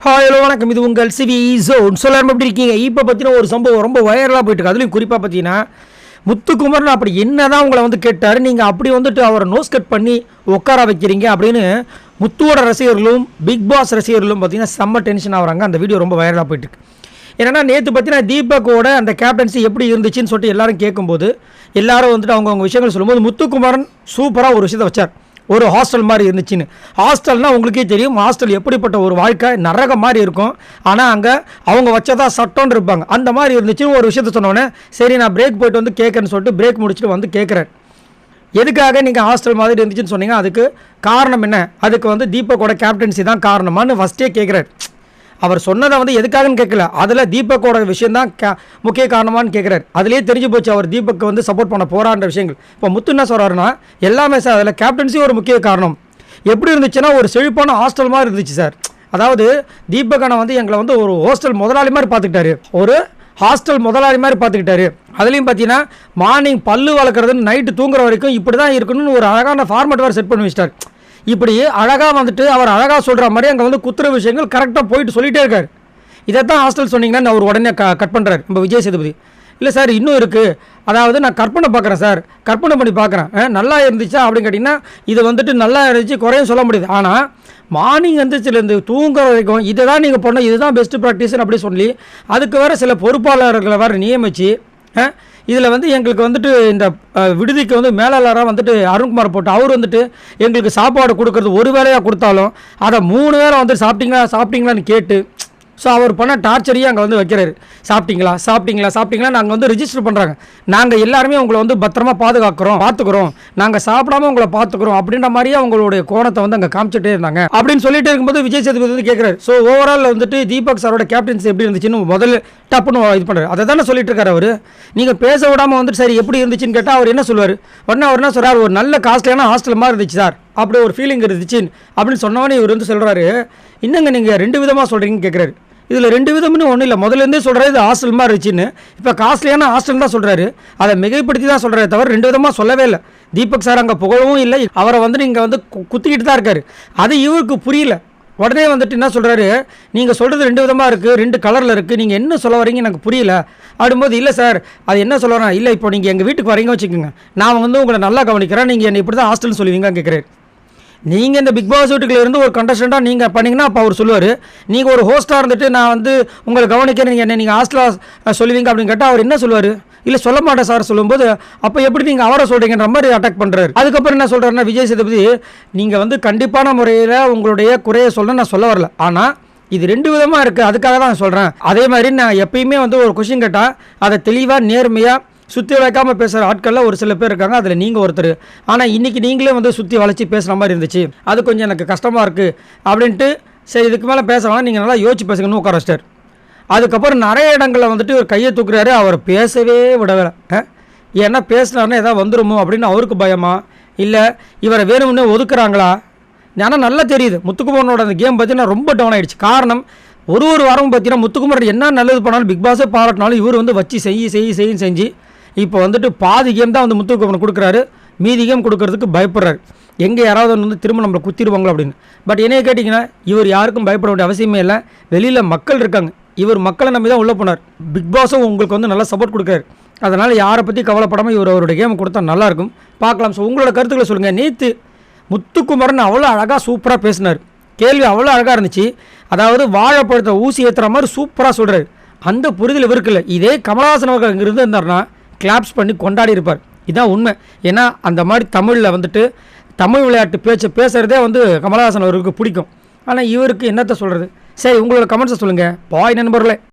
Hello வணக்கம், இது உங்கள் சிவி ஜோன். சொல்லாமல் எப்படி இருக்கீங்க? இப்போ பார்த்தீங்கன்னா ஒரு சம்பவம் ரொம்ப வைரலாக போயிட்டுருக்கு. அதுலேயும் குறிப்பாக பார்த்தீங்கன்னா முத்துக்குமரன் அப்படி என்ன தான் உங்களை வந்து கேட்டார், நீங்கள் அப்படி வந்துட்டு அவரை நோஸ் கட் பண்ணி உட்கார வைக்கிறீங்க அப்படின்னு முத்துவோட ரசிகர்களும் பிக் பாஸ் ரசிகர்களும் பார்த்தீங்கன்னா செம்ம டென்ஷன் ஆகிறாங்க. அந்த வீடியோ ரொம்ப வைரலாக போயிட்டுருக்கு. ஏன்னா நேற்று பார்த்தீங்கன்னா தீபக்கோட அந்த கேப்டன்சி எப்படி இருந்துச்சுன்னு சொல்லிட்டு எல்லாரும் கேட்கும்போது எல்லாரும் வந்துட்டு அவங்க விஷயங்கள் சொல்லும்போது முத்துக்குமரன் சூப்பராக ஒரு விஷயத்தை வச்சார். ஒரு ஹாஸ்டல் மாதிரி இருந்துச்சுன்னு. ஹாஸ்டல்னால் உங்களுக்கே தெரியும், ஹாஸ்டல் எப்படிப்பட்ட ஒரு வாழ்க்கை, நரகம் மாதிரி இருக்கும். ஆனால் அங்கே அவங்க வச்சதா சட்டம்னு இருப்பாங்க. அந்த மாதிரி இருந்துச்சுன்னு ஒரு விஷயத்த சொன்னோன்னே சரி நான் பிரேக் போய்ட்டு வந்து கேட்குறேன்னு சொல்லிட்டு பிரேக் முடிச்சுட்டு வந்து கேட்குறேன். எதுக்காக நீங்கள் ஹாஸ்டல் மாதிரி இருந்துச்சுன்னு சொன்னீங்க, அதுக்கு காரணம் என்ன? அதுக்கு வந்து தீபக்கோட கேப்டன்சி தான் காரணமானு ஃபஸ்ட்டே கேட்குறாரு. அவர் சொன்னதை வந்து எதுக்காகன்னு கேட்கல, அதில் தீபக்கோட விஷயம் தான் முக்கிய காரணமானு கேட்குறாரு. அதுலேயே தெரிஞ்சு போச்சு அவர் தீபக் வந்து சப்போர்ட் பண்ண போகிறான்ற விஷயங்கள். இப்போ முத்து என்ன சொல்கிறாருன்னா எல்லாமே சார் அதில் கேப்டன்சி ஒரு முக்கிய காரணம். எப்படி இருந்துச்சுன்னா ஒரு செழிப்பான ஹாஸ்டல் மாதிரி இருந்துச்சு சார். அதாவது தீபக் வந்து எங்களை வந்து ஒரு ஹாஸ்டல் முதலாளி மாதிரி பார்த்துக்கிட்டாரு, ஒரு ஹாஸ்டல் முதலாளி மாதிரி பார்த்துக்கிட்டாரு. அதுலேயும் பார்த்தீங்கன்னா மார்னிங் பல்லு வளர்க்குறதுன்னு நைட்டு தூங்குற வரைக்கும் இப்படி தான் இருக்கணும்னு ஒரு அழகான ஃபார்மேட் வேறு செட் பண்ணி வச்சிட்டார். இப்படி அழகாக வந்துட்டு அவர் அழகாக சொல்கிற மாதிரி அங்கே வந்து குத்துற விஷயங்கள் கரெக்டாக போயிட்டு சொல்லிகிட்டே இருக்கார். இதை தான் ஹாஸ்டல் சொன்னீங்கன்னா அவர் உடனே கட் பண்ணுறாரு நம்ம விஜய் சேதுபதி. இல்லை சார் இன்னும் இருக்குது, அதாவது நான் கற்பனை பார்க்குறேன் சார், கற்பனை பண்ணி பார்க்குறேன், நல்லா இருந்துச்சா அப்படின்னு கேட்டிங்கன்னா இது வந்துட்டு நல்லா இருந்துச்சு குறையும் சொல்ல முடியுது. ஆனால் மார்னிங் வந்துச்சுலேருந்து தூங்குற வரைக்கும் இதை தான் நீங்கள் பண்ணோம், இதுதான் பெஸ்ட்டு ப்ராக்டிஸ்ன்னு அப்படி சொல்லி அதுக்கு வேறு சில பொறுப்பாளர்களை வேறு நியமித்து இதில் வந்து எங்களுக்கு வந்துட்டு இந்த விடுதிக்கு வந்து மேலாளராக வந்துட்டு அருண்குமார் போட்டு அவர் வந்துட்டு எங்களுக்கு சாப்பாடு கொடுக்குறது ஒரு வேளையாக கொடுத்தாலும் அதை 3 வேளை வந்து சாப்பிட்டீங்களான்னு கேட்டு ஸோ அவர் பண்ண டார்ச்சரையும் அங்கே வந்து வைக்கிறாரு. சாப்பிட்டீங்களா நாங்கள் வந்து ரிஜிஸ்டர் பண்ணுறாங்க, நாங்கள் எல்லாருமே உங்களை வந்து பத்திரமா பார்த்துக்குறோம், நாங்கள் சாப்பிடாம உங்களை பார்த்துக்குறோம் அப்படின்ற மாதிரியே அவங்களுடைய கோணத்தை வந்து அங்கே காமிச்சிட்டே இருந்தாங்க அப்படின்னு சொல்லிட்டு இருக்கும்போது விஜய் சேதுபதி வந்து கேட்குறாரு. ஸோ ஓவரால் வந்துட்டு தீபக் சாரோட கேப்டன்சி எப்படி இருந்துச்சுன்னு முதல்ல டப்புன்னு இது பண்ணுறாரு. அதை தானே சொல்லிட்டு இருக்காரு அவர். நீங்கள் பேச விடாமல் வந்துட்டு சரி எப்படி இருந்துச்சுன்னு கேட்டால் அவர் என்ன சொல்லுவார்? உடனே அவர் என்ன சொல்கிறார், ஒரு நல்ல காஸ்ட்லியான ஹாஸ்டல் மாதிரி இருந்துச்சு சார், அப்படி ஒரு ஃபீலிங் இருந்துச்சு அப்படின்னு சொன்னவொடனே இவர் வந்து சொல்கிறாரு, இன்னங்க நீங்கள் 2 விதமாக சொல்கிறீங்கன்னு கேட்குறாரு. இதில் 2 விதம்னு ஒன்றும் இல்லை, முதலேருந்தே சொல்கிறாரு இது ஹாஸ்டல் மாதிரி இருந்துச்சுன்னு. இப்போ காஸ்ட்லியான ஹாஸ்டல் தான் சொல்கிறாரு, அதை மிகைப்படுத்தி தான் சொல்கிறாரு தவிர 2 விதமாக சொல்லவே இல்லை. தீபக் சார் அங்கே புகழவும் இல்லை, அவரை வந்து நீங்கள் வந்து குத்திக்கிட்டு தான் இருக்காரு. அது இவருக்கு புரியல. உடனே வந்துட்டு என்ன சொல்கிறாரு, நீங்கள் சொல்கிறது 2 விதமாக இருக்குது, 2 கலரில் இருக்குது, நீங்கள் என்ன சொல்ல வரீங்க எனக்கு புரியல அப்படின்போது, இல்லை சார் அது என்ன சொல்ல வரேன், இல்லை இப்போ நீங்கள் எங்கள் வீட்டுக்கு வரீங்க வச்சுக்கோங்க, நான் வந்து உங்களை நல்லா கவனிக்கிறேன், நீங்கள் என்னை இப்படி தான் ஹாஸ்டல்னு சொல்லுவீங்க கேட்குறாரு. நீங்கள் இந்த பிக் பாஸ் வீட்டுக்குள்ள இருந்து ஒரு கண்டஸ்டண்ட்டாக நீங்கள் பண்ணிங்கன்னா அப்போ அவர் சொல்லுவார், நீங்கள் ஒரு ஹோஸ்ட்டாக இருந்துட்டு நான் வந்து உங்களை கவனிக்கிறேன், நீங்கள் ஹாஸ்டலாக சொல்லுவீங்க அப்படின்னு கேட்டால் அவர் என்ன சொல்லுவார், இல்லை சொல்ல மாட்டேன் சார் சொல்லும்போது அப்போ எப்படி நீங்கள் அவரை சொல்கிறீங்கன்ற மாதிரி அட்டாக் பண்ணுறாரு. அதுக்கப்புறம் என்ன சொல்கிறாருன்னா விஜய் சேதுபதி, நீங்கள் வந்து கண்டிப்பான முறையில் உங்களுடைய குறையை சொல்ல நான் சொல்ல வரல, ஆனால் இது 2 விதமாக இருக்குது அதுக்காக தான் நான் சொல்கிறேன். அதே மாதிரி நான் எப்பயுமே வந்து ஒரு கொஷின் கேட்டால் அதை தெளிவாக நேர்மையாக சுற்றி வைக்காமல் பேசுகிற ஆட்களில் ஒரு சில பேர் இருக்காங்க, அதில் நீங்கள் ஒருத்தர். ஆனால் இன்றைக்கி நீங்களே வந்து சுற்றி வளைச்சி பேசுகிற மாதிரி இருந்துச்சு, அது கொஞ்சம் எனக்கு கஷ்டமாக இருக்குது அப்படின்ட்டு சரி இதுக்கு மேலே பேசலாம், நீங்கள் நல்லா யோசிச்சு பேசுங்கன்னு உட்கார வச்சிட்டார். அதுக்கப்புறம் நிறைய இடங்களில் வந்துட்டு ஒரு கையை தூக்குறாரு, அவர் பேசவே விடவே. ஏன்னா பேசினாருன்னா எதாவது வந்துடுமோ அப்படின்னு அவருக்கு பயமா, இல்லை இவரை வேணும்னு ஒதுக்குறாங்களா? ஆனால் நல்லா தெரியுது முத்துக்குமரனோட அந்த கேம் பார்த்தீங்கன்னா ரொம்ப டவுன் ஆகிடுச்சு. காரணம் ஒரு வாரமும் பார்த்தீங்கன்னா முத்துக்குமரன் என்ன நல்லது பண்ணாலும் பிக் பாஸே பாராட்டினாலும் இவர் வந்து வச்சு செஞ்சு இப்போ வந்துட்டு பாதி கேம் தான் வந்து முத்துக்குமரன் கொடுக்குறாரு, மீதி கேம் கொடுக்கறதுக்கு பயப்படுறாரு. எங்கே யாராவது வந்து திரும்ப நம்மளை குத்திடுவாங்களோ அப்படின்னு. பட் என்னைய கேட்டிங்கன்னா இவர் யாருக்கும் பயப்பட வேண்டிய அவசியமே இல்லை. வெளியில் மக்கள் இருக்காங்க, இவர் மக்களை நம்பி தான் உள்ளே போனார். பிக் பாஸும் உங்களுக்கு வந்து நல்லா சப்போர்ட் கொடுக்குறாரு. அதனால் யாரை பற்றி கவலைப்படாமல் இவர் அவருடைய கேம் கொடுத்தா நல்லாயிருக்கும். பார்க்கலாம். ஸோ உங்களோட கருத்துக்களை சொல்லுங்கள். நேற்று முத்துக்குமரன் அவ்வளோ அழகாக சூப்பராக பேசினார், கேள்வி அவ்வளோ அழகாக இருந்துச்சு. அதாவது வாழைப்பழத்தை ஊசி ஏற்றுற மாதிரி சூப்பராக சொல்கிறார். அந்த புரிதல் இவருக்கு இல்லை. இதே கமலஹாசன் அவர்கள் அங்கே இருந்தார்னா கிளாப்ஸ் பண்ணி கொண்டாடி இருப்பார். இதுதான் உண்மை. ஏன்னா அந்த மாதிரி தமிழில் வந்துட்டு தமிழ் விளையாட்டு பேசுகிறதே வந்து கமலஹாசன் அவருக்கு பிடிக்கும். ஆனால் இவருக்கு என்னத்தை சொல்கிறது? சரி உங்களோட கமெண்ட்ஸை சொல்லுங்கள் பாய் நண்பர்களே.